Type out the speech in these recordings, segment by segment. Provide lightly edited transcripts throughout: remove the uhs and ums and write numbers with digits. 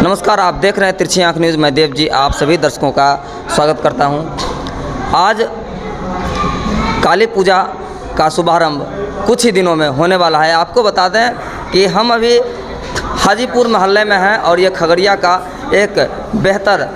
नमस्कार, आप देख रहे हैं तिरछी आंख न्यूज़। मैं देव जी आप सभी दर्शकों का स्वागत करता हूं। आज काली पूजा का शुभारंभ कुछ ही दिनों में होने वाला है। आपको बता दें कि हम अभी हाजीपुर मोहल्ले में हैं और ये खगड़िया का एक बेहतर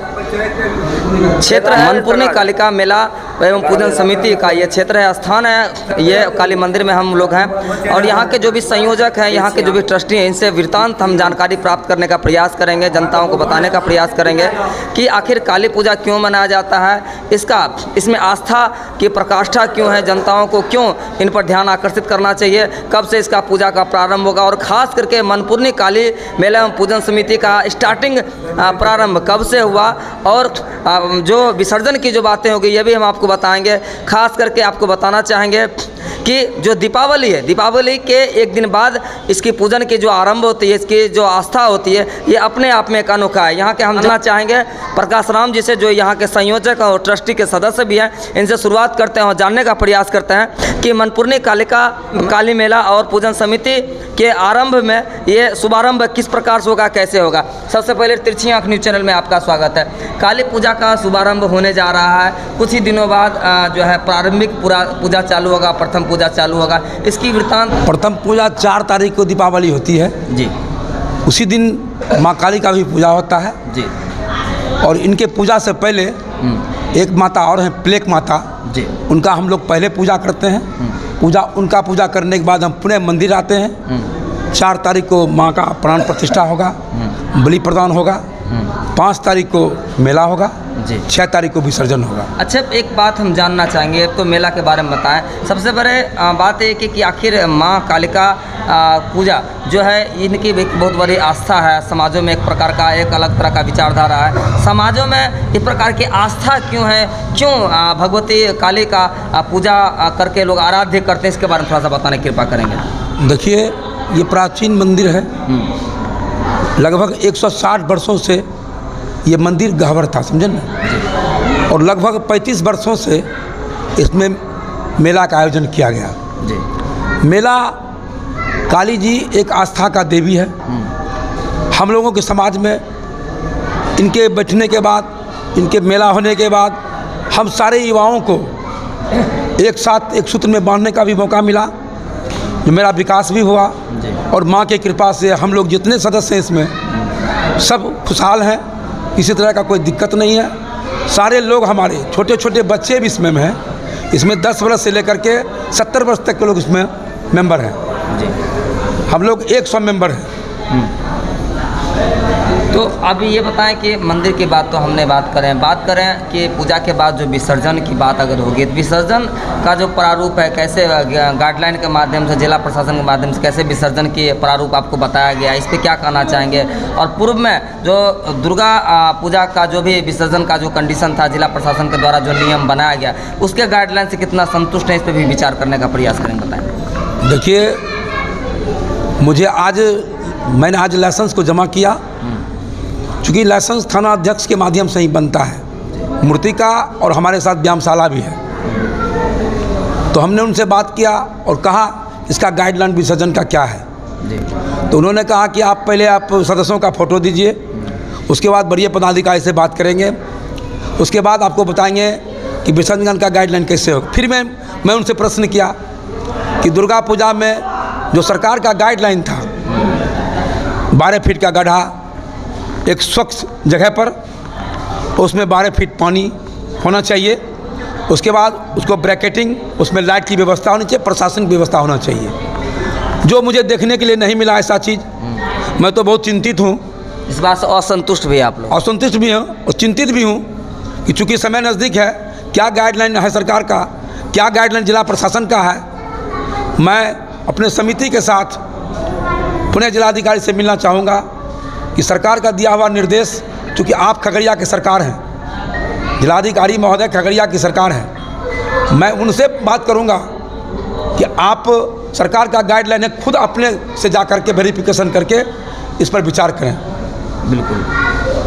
क्षेत्र है। मनपुरनी कालिका मेला एवं पूजन समिति का ये क्षेत्र है, स्थान है। ये काली मंदिर में हम लोग हैं और यहाँ के जो भी संयोजक हैं, यहाँ के जो भी ट्रस्टी हैं, इनसे वृत्तांत हम जानकारी प्राप्त करने का प्रयास करेंगे, जनताओं को बताने का प्रयास करेंगे कि आखिर काली पूजा क्यों मनाया जाता है, इसमें आस्था की प्रकाष्ठा क्यों है, जनताओं को क्यों इन पर ध्यान आकर्षित करना चाहिए, कब से इसका पूजा का प्रारंभ होगा और ख़ास करके मनपुरनी काली मेला एवं पूजन समिति का स्टार्टिंग प्रारंभ कब से हुआ और जो विसर्जन की जो बातें होगी ये भी हम आपको बताएंगे। खास करके आपको बताना चाहेंगे कि जो दीपावली है, दीपावली के एक दिन बाद इसकी पूजन की जो आरंभ होती है, इसकी जो आस्था होती है, ये अपने आप में एक अनोखा है। यहाँ के हम जानना चाहेंगे प्रकाश राम जी से, जो यहाँ के संयोजक और ट्रस्टी के सदस्य भी हैं। इनसे शुरुआत करते हैं और जानने का प्रयास करते हैं कि मनपुरनी काली मेला और पूजन समिति के आरंभ में ये शुभारंभ किस प्रकार से होगा, कैसे होगा। सबसे पहले तिरछी आंख न्यूज़ चैनल में आपका स्वागत है। काली पूजा का शुभारंभ होने जा रहा है, कुछ ही दिनों बाद जो है प्रारंभिक पूजा चालू होगा, प्रथम पूजा चालू होगा। इसकी वृत्तांत। प्रथम पूजा 4 तारीख को दीपावली होती है जी। उसी दिन माँ काली का भी पूजा होता है जी। और इनके पूजा से पहले एक माता और हैं, प्लेक माता जी, उनका हम लोग पहले पूजा करते हैं। उनका पूजा करने के बाद हम पुनः मंदिर आते हैं। 4 तारीख को माँ का प्राण प्रतिष्ठा होगा, बलि प्रदान होगा। 5 तारीख को मेला होगा जी। 6 तारीख को विसर्जन होगा। अच्छा, एक बात हम जानना चाहेंगे, तो मेला के बारे में बताएं। सबसे बड़े बात है कि आखिर माँ कालिका पूजा जो है, इनकी एक बहुत बड़ी आस्था है। समाजों में एक प्रकार का एक अलग तरह का विचारधारा है। समाजों में इस प्रकार की आस्था क्यों है, क्यों भगवती काली का पूजा करके लोग आराध्य करते हैं, इसके बारे में थोड़ा सा बताने की कृपा करेंगे। देखिए, ये प्राचीन मंदिर है। लगभग 160 वर्षों से ये मंदिर गहवर था, समझे ना। और लगभग 35 वर्षों से इसमें मेला का आयोजन किया गया जी। मेला काली जी एक आस्था का देवी है। हम लोगों के समाज में इनके बैठने के बाद, इनके मेला होने के बाद हम सारे युवाओं को एक साथ एक सूत्र में बांधने का भी मौका मिला, जो मेरा विकास भी हुआ। और माँ के कृपा से हम लोग जितने सदस्य हैं इसमें सब खुशहाल हैं, किसी तरह का कोई दिक्कत नहीं है। सारे लोग हमारे छोटे छोटे बच्चे भी इसमें हैं। इसमें 10 वर्ष से लेकर के 70 वर्ष तक के लोग इसमें मेंबर हैं। हम लोग 100 मेंबर हैं। तो अभी ये बताएं कि मंदिर की बात तो हमने बात करें कि पूजा के बाद जो विसर्जन की बात अगर होगी, तो विसर्जन का जो प्रारूप है, कैसे गाइडलाइन के माध्यम से, जिला प्रशासन के माध्यम से कैसे विसर्जन की प्रारूप आपको बताया गया, इस पर क्या कहना चाहेंगे। और पूर्व में जो दुर्गा पूजा का जो भी विसर्जन का जो कंडीशन था, जिला प्रशासन के द्वारा जो नियम बनाया गया, उसके गाइडलाइन से कितना संतुष्ट है, इस पर भी विचार करने का प्रयास करेंगे, बताएँ। देखिए, मैंने आज लाइसेंस को जमा किया, चूँकि लाइसेंस थाना अध्यक्ष के माध्यम से ही बनता है। मूर्ति का और हमारे साथ व्यायामशाला भी है। तो हमने उनसे बात किया और कहा इसका गाइडलाइन विसर्जन का क्या है जी। तो उन्होंने कहा कि आप पहले सदस्यों का फ़ोटो दीजिए, उसके बाद वरीय पदाधिकारी से बात करेंगे, उसके बाद आपको बताएंगे कि विसर्जन का गाइडलाइन कैसे होगा। फिर मैं उनसे प्रश्न किया कि दुर्गा पूजा में जो सरकार का गाइडलाइन था, 12 फीट का गड्ढा एक स्वच्छ जगह पर, उसमें 12 फीट पानी होना चाहिए। उसके बाद उसको ब्रैकेटिंग, उसमें लाइट की व्यवस्था होनी चाहिए, प्रशासन की व्यवस्था होना चाहिए, जो मुझे देखने के लिए नहीं मिला ऐसा चीज़। मैं तो बहुत चिंतित हूँ। इस बात से असंतुष्ट भी आप लोग? असंतुष्ट भी हूँ और चिंतित भी हूँ कि चूँकि समय नज़दीक है, क्या गाइडलाइन है सरकार का, क्या गाइडलाइन जिला प्रशासन का है। मैं अपने समिति के साथ पुणे जिलाधिकारी से मिलना चाहूँगा कि सरकार का दिया हुआ निर्देश, चूँकि आप खगड़िया के सरकार हैं, जिलाधिकारी महोदय खगड़िया की सरकार है, मैं उनसे बात करूँगा कि आप सरकार का गाइडलाइन है, खुद अपने से जा कर के वेरिफिकेशन करके इस पर विचार करें। बिल्कुल।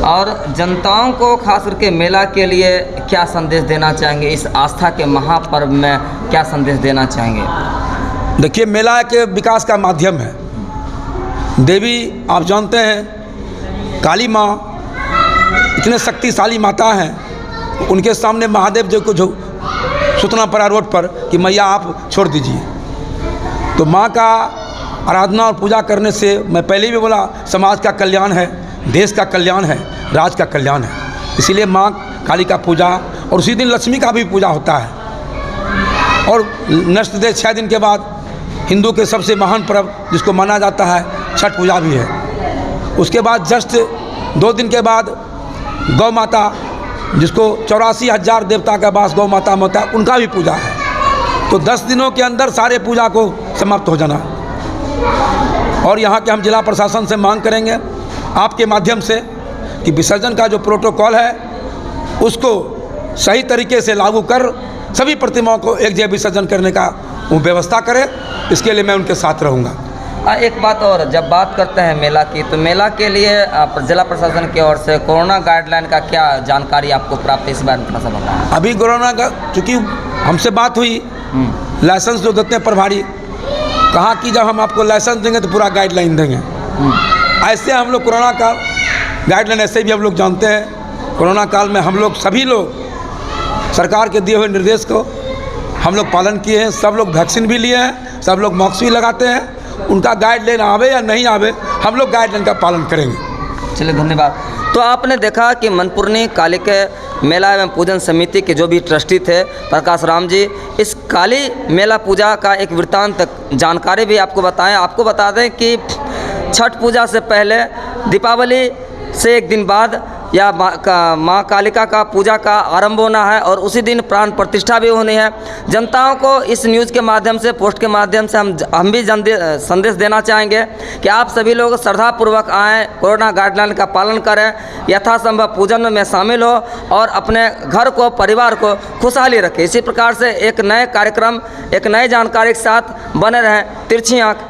और जनताओं को खास करके मेला के लिए क्या संदेश देना चाहेंगे, इस आस्था के महापर्व में क्या संदेश देना चाहेंगे? देखिए, मेला एक विकास का माध्यम है। देवी आप जानते हैं काली माँ इतने शक्तिशाली माता हैं, उनके सामने महादेव जी को जो सूचना पड़ा रोड पर कि मैया आप छोड़ दीजिए। तो माँ का आराधना और पूजा करने से, मैं पहले भी बोला, समाज का कल्याण है, देश का कल्याण है, राज्य का कल्याण है। इसीलिए माँ काली का पूजा, और उसी दिन लक्ष्मी का भी पूजा होता है। और नष्ट दे 6 दिन के बाद हिंदू के सबसे महान पर्व जिसको माना जाता है छठ पूजा भी है। उसके बाद जस्ट 2 दिन के बाद गौ माता, जिसको 84,000 देवता का वास गौ माता में होता है, उनका भी पूजा है। तो 10 दिनों के अंदर सारे पूजा को समाप्त हो जाना। और यहाँ के हम जिला प्रशासन से मांग करेंगे आपके माध्यम से कि विसर्जन का जो प्रोटोकॉल है उसको सही तरीके से लागू कर सभी प्रतिमाओं को एक जगह विसर्जन करने का वो व्यवस्था करें। इसके लिए मैं उनके साथ रहूँगा। एक बात और, जब बात करते हैं मेला की, तो मेला के लिए जिला प्रशासन की ओर से कोरोना गाइडलाइन का क्या जानकारी आपको प्राप्त है, इस बारे में थोड़ा सा बताएं। अभी कोरोना का चूँकि हमसे बात हुई, लाइसेंस जो देते हैं प्रभारी, कहा कि जब हम आपको लाइसेंस देंगे तो पूरा गाइडलाइन देंगे। ऐसे हम लोग कोरोना का गाइडलाइन ऐसे भी हम लोग जानते हैं। कोरोना काल में हम लोग सभी लोग सरकार के दिए हुए निर्देश को हम लोग पालन किए हैं। सब लोग वैक्सीन भी लिए हैं, सब लोग मास्क भी लगाते हैं। उनका गाइडलाइन आवे या नहीं आवे, हम लोग गाइडलाइन का पालन करेंगे। चलिए, धन्यवाद। तो आपने देखा कि मनपुरनी काली के मेला एवं पूजन समिति के जो भी ट्रस्टी थे प्रकाश राम जी, इस काली मेला पूजा का एक वृत्तांत जानकारी भी आपको बताएं। आपको बता दें कि छठ पूजा से पहले दीपावली से एक दिन बाद या माँ कालिका का पूजा का आरंभ होना है और उसी दिन प्राण प्रतिष्ठा भी होनी है। जनताओं को इस न्यूज़ के माध्यम से, पोस्ट के माध्यम से हम भी संदेश देना चाहेंगे कि आप सभी लोग श्रद्धापूर्वक आएँ, कोरोना गाइडलाइन का पालन करें, यथासंभव पूजन में शामिल हो और अपने घर को, परिवार को खुशहाली रखें। इसी प्रकार से एक नए कार्यक्रम, एक नई जानकारी के साथ बने रहें। तिरछी आँख